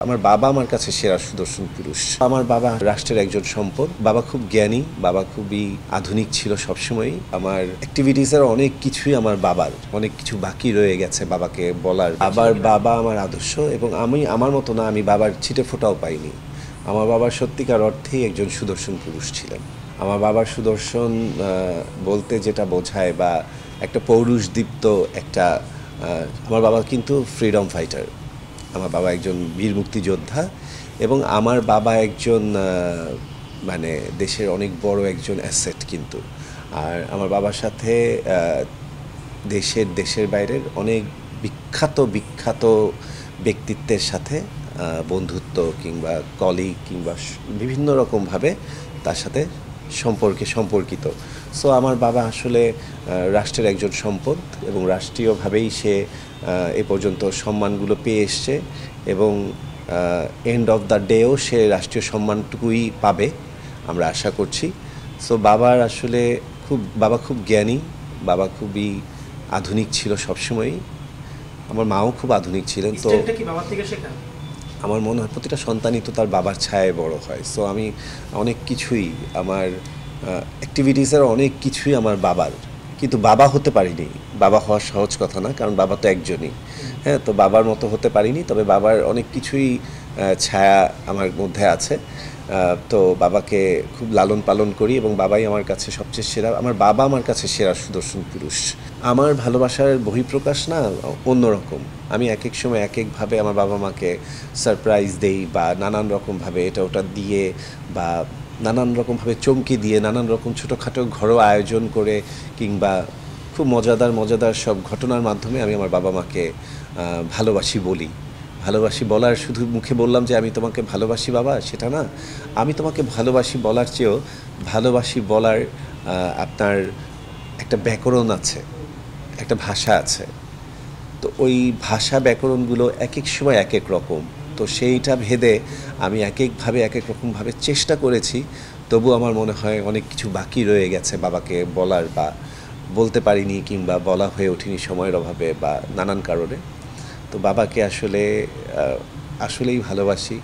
আমার বাবা আমার কাছে সেরা সুদর্শন পুরুষ। আমার বাবা রাষ্ট্রের একজন সম্পদ। বাবা খুব জ্ঞানী, বাবা খুবই আধুনিক ছিল সবসময়ই। আমার অ্যাক্টিভিটিসের অনেক কিছুই আমার বাবার, অনেক কিছু বাকি রয়ে গেছে বাবাকে বলার। বাবা আমার আদর্শ, এবং আমি আমার মতো না, আমি বাবার ছিটে ফোঁটাও পাইনি। আমার বাবার সত্যিকার অর্থেই একজন সুদর্শন পুরুষ ছিলেন। আমার বাবার সুদর্শন বলতে যেটা বোঝায়, বা একটা পৌরুষদীপ্ত একটা, আমার বাবা কিন্তু ফ্রিডম ফাইটার। আমার বাবা একজন বীর মুক্তিযোদ্ধা, এবং আমার বাবা একজন মানে দেশের অনেক বড় একজন অ্যাসেট কিন্তু। আর আমার বাবার সাথে দেশের বাইরের অনেক বিখ্যাত বিখ্যাত ব্যক্তিত্বের সাথে বন্ধুত্ব কিংবা কলিগ কিংবা বিভিন্ন রকমভাবে তার সাথে সম্পর্কিত। সো আমার বাবা আসলে রাষ্ট্রের একজন সম্পদ, এবং রাষ্ট্রীয়ভাবেই সে এ পর্যন্ত সম্মানগুলো পেয়ে এসছে, এবং এন্ড অফ দ্য ডেও সে রাষ্ট্রীয় সম্মানটুকুই পাবে আমরা আশা করছি। সো বাবা খুব জ্ঞানী, বাবা খুবই আধুনিক ছিল সবসময়ই। আমার মাও খুব আধুনিক ছিলেন। তো আমার মনে হয় প্রতিটা সন্তানই তো তার বাবার ছায়ায় বড় হয়। সো আমি অনেক কিছুই আমার অ্যাক্টিভিটিসের অনেক কিছুই আমার বাবার, কিন্তু বাবা হতে পারিনি। বাবা হওয়া সহজ কথা না, কারণ বাবা তো একজনই। হ্যাঁ, তো বাবার মতো হতে পারিনি, তবে বাবার অনেক কিছুই ছায়া আমার মধ্যে আছে। তো বাবাকে খুব লালন পালন করি, এবং বাবাই আমার কাছে সবচেয়ে সেরা। আমার বাবা আমার কাছে সেরা সুদর্শন পুরুষ। আমার ভালোবাসার বহিঃপ্রকাশ না অন্যরকম। আমি এক এক সময় এক একভাবে আমার বাবা মাকে সারপ্রাইজ দেই, বা নানান রকমভাবে এটা ওটা দিয়ে, বা নানান রকমভাবে চমকে দিয়ে, নানান রকম ছোটোখাটো ঘরোয়া আয়োজন করে, কিংবা খুব মজাদার সব ঘটনার মাধ্যমে আমি আমার বাবা মাকে ভালোবাসি বলি। ভালোবাসি বলার, শুধু মুখে বললাম যে আমি তোমাকে ভালোবাসি বাবা, সেটা না। আমি তোমাকে ভালোবাসি বলার চেয়েও ভালোবাসি বলার আপনার একটা ব্যাকরণ আছে, একটা ভাষা আছে। তো ওই ভাষা ব্যাকরণগুলো এক এক সময় এক এক রকম। তো সেইটা ভেদে আমি এক একভাবে এক এক রকমভাবে চেষ্টা করেছি। তবু আমার মনে হয় অনেক কিছু বাকি রয়ে গেছে বাবাকে বলার, বা বলতে পারিনি, কিংবা বলা হয়ে ওঠেনি সময়ের অভাবে বা নানান কারণে। তো বাবাকে আসলেই ভালোবাসি।